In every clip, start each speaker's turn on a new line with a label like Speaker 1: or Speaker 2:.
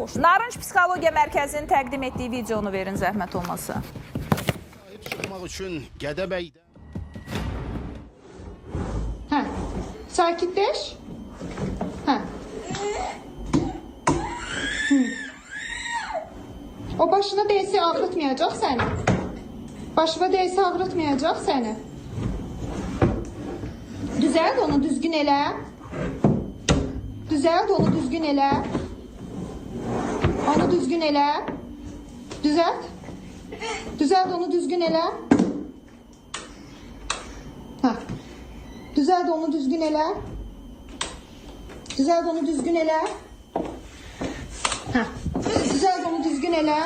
Speaker 1: Narınc Psixologiya Mərkəzinin təqdim etdiyi videonu verin, zəhmət olmasa.
Speaker 2: Çıxmaq üçün Gədəbəydə.
Speaker 3: Hə. Sakitləş. Hə. O başına dəysə ağrıtmayacaq səni. Başına dəysə ağrıtmayacaq səni. Düzəld onu, düzgün elə. Düzəld onu, düzgün elə. Onu düzgün elə. Düzəld. Düzəld onu, düzgün elə. Hə. Düzəld onu, düzgün elə. Düzəld onu, düzgün elə. Hə. Düzəld onu, düzgün elə.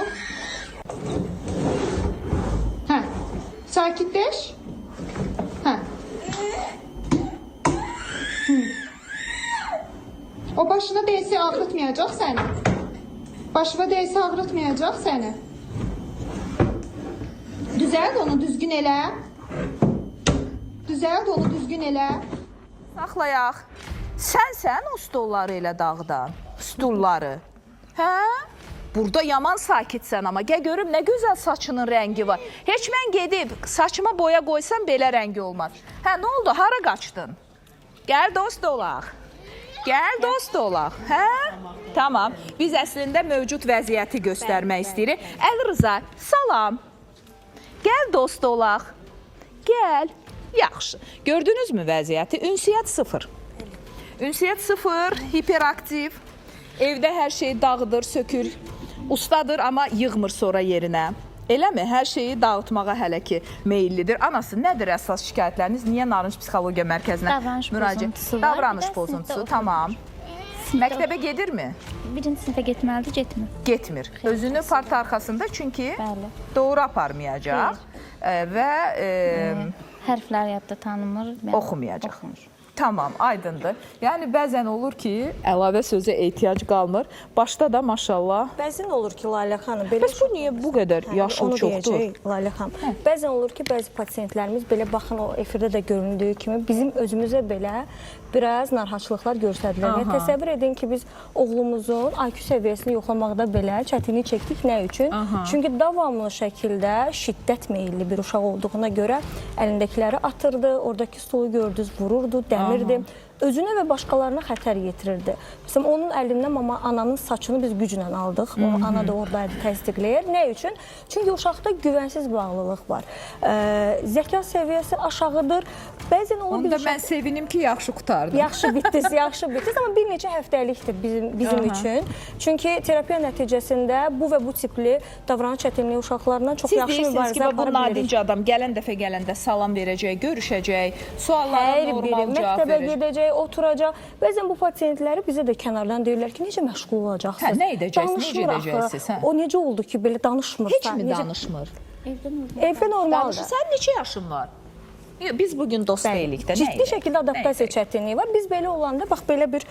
Speaker 3: Hə. Sakitləş. Hə. O başına dəysə ağrıtmayacaq səni. Başına dəysə ağrıtmayacaq səni. Düzəld onu, düzgün elə. Düzəld onu, düzgün elə.
Speaker 1: Saxlayaq. Sən o stolları elə dağdan. Stulları. Hə? Burada yaman sakitsən amma. Gəl görüm nə gözəl saçının rəngi var. Heç mən gedib saçıma boya qoysam belə rəngi olmaz. Hə, nə oldu? Hara qaçdın? Gəl dost olaq. Gəl dost olaq. Hə? Tamam. Biz əslində mövcud vəziyyəti göstərmək istəyirik. Əlirza, salam. Gəl dost olaq. Gəl. Yaxşı. Gördünüzmü vəziyyəti? Ünsiyyət 0. Ünsiyyət 0, hiperaktiv. Evdə hər şey dağıdır, sökür. Ustadır, amma yığmır sonra yerinə. Eləmi? Hər şeyi dağıtmağa hələ ki meyillidir. Anası, nədir əsas şikayətləriniz? Niyə Narınc Psixologiya Mərkəzinə müraciət? Davranış pozuntusu. Tamam. Məktəbə gedirmi?
Speaker 4: Birinci sinifə getməlidir, getmir.
Speaker 1: Getmir. Özünü parta arxasında çünki doğru aparmayacaq və
Speaker 4: hərflər yadda tanımır.
Speaker 1: Oxumayacaq. Tamam, aydındır. Yəni, bəzən olur ki, əlavə sözə ehtiyac qalmır. Başda da maşallah.
Speaker 5: Bəzən olur ki, Lalə xanım, belə...
Speaker 1: Bəs bu niyə bu qədər yaşıl çoxdur?
Speaker 5: Lalə xanım, bəzən olur ki, bəzi pasientlərimiz belə, baxın, o efirdə də göründüyü kimi, bizim özümüzə belə biraz narahatçılıqlar göstərdilər. Yəni, təsəvvür edin ki, biz oğlumuzun IQ səviyyəsini yoxlamaqda belə çətinlik çəkdik. Nə üçün? Çünki davamlı şəkildə şiddət meyilli bir uşaq olduğuna görə əlindəkiləri atırdı, oradakı stolu gördünüz, vururdu, dəmirdi. Özünə və başqalarına xətər yetirirdi. Məsələn, onun əlindən amma ananın saçını biz güclə aldıq. Ana da oradaydı, təsdiqləyir. Nə üçün? Çünki uşaqda güvənsiz bağlılıq var. Zəka səviyyəsi aşağıdır. Bəzən olur
Speaker 1: Onda mən sevinim ki, yaxşı qurtardım.
Speaker 5: Yaxşı bitdiniz, yaxşı bitdiniz. Amma bir neçə həftəlikdir bizim üçün. Çünki terapiya nəticəsində bu və bu tipli davranış çətinliyi uşaqlarla çox yaxşı mübarizə apara
Speaker 1: bu nadinc adam gələn dəfə gələndə salam verəcək, görüşəcək, suallara normal cavab
Speaker 5: verəcək. Gedəcək, oturacaq. Bəzən bu pasientləri bizə də kənardan deyirlər ki, necə məşğul olacaqsınız?
Speaker 1: Hə, nə edəcəksiniz, necə edəcəksiniz?
Speaker 5: O necə oldu ki, belə danışmır?
Speaker 1: Heç mi danışmır?
Speaker 5: Evdə normaldır.
Speaker 1: Sən neçə yaşın var? Biz bugün dost deyilik də.
Speaker 5: Ciddi şəkildə adaptasiya çətinliyi var. Biz belə olanda, bax, belə bir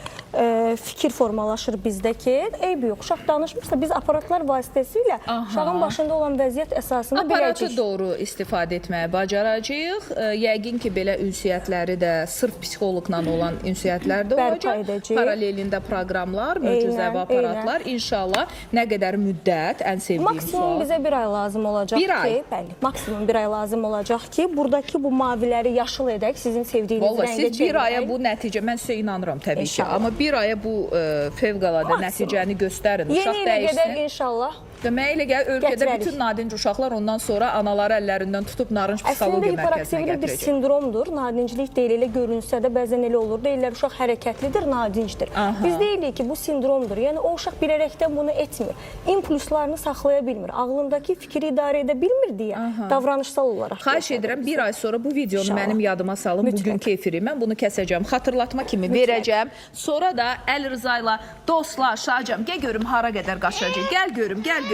Speaker 5: fikir formalaşır bizdə ki, eybi yox, uşaq danışmırsa, biz aparatlar vasitəsilə uşağın başında olan vəziyyət əsasında biləcəyik.
Speaker 1: Aparatı doğru istifadə etməyə bacaracağıq. Yəqin ki, belə ünsiyyətləri də sırf psixoloqla olan ünsiyyətlər də olacaq. Paralelində proqramlar, möcüzəvi aparatlar. İnşallah nə qədər müddət, ən sevdiyim sual.
Speaker 5: Maksimum bizə bir ay lazım olacaq ki, bəli, maksimum bir ay lazım olacaq ki, buradakı bu maviləri yaşıl edək, sizin sevdiyiniz rəngə çevirək.
Speaker 1: Siz bir aya bu nəticə, mən sizə inanıram təbii ki, amma bir aya bu fevqəladə nəticəni göstərin, uşaq dəyişsin.
Speaker 5: Yeni ilə gedək inşallah.
Speaker 1: Demək elə gəlir, ölkədə bütün nadinc uşaqlar ondan sonra anaları əllərindən tutub Narınc Psixologiya Mərkəzinə gətirəcək.
Speaker 5: Əslində hiperaktivlik bir sindromdur, nadinclik deyil, elə görünsə də bəzən elə olur, deyirlər uşaq hərəkətlidir, nadincdir. Biz deyilik ki, bu sindromdur, yəni o uşaq bilərəkdən bunu etmir, impulslarını saxlaya bilmir, ağlındakı fikri idarə edə bilmir deyə davranışsal olaraq.
Speaker 1: Xahiş edirəm, bir ay sonra bu videonu mənim yadıma salın, bugünkü efiri, mən bunu kəsəcəm, xatırlatma kimi verəcəm, sonra da Əlirza ilə dostlaşacağım, gəl görüm hara qədər qaçacaq, gəl görüm, gəl görüm.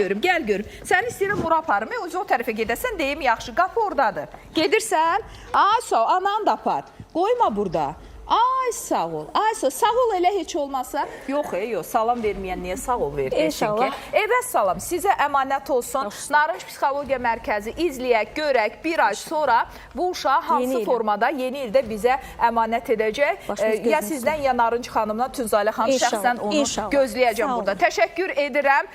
Speaker 1: Səni istəyirəm bura aparım, o tərəfə gedəsən, deyim yaxşı, qapı oradadır. Gedirsən, ananı da apar, qoyma burada. Ay sağ ol. Ay sağ ol elə heç olmasa. Yox, yox. Salam verməyən niyə sağ ol versin ki?
Speaker 5: İnşallah.
Speaker 1: Evə salam. Sizə əmanət olsun. Narınc Psixologiya Mərkəzi izləyək, görək. Bir ay sonra bu uşaq hansı formada yeni ildə bizə əmanət edəcək. Ya sizdən, ya Narınc xanımdan, Tünzalə xanım şəxsən onu gözləyəcəm burada. Təşəkkür edirəm.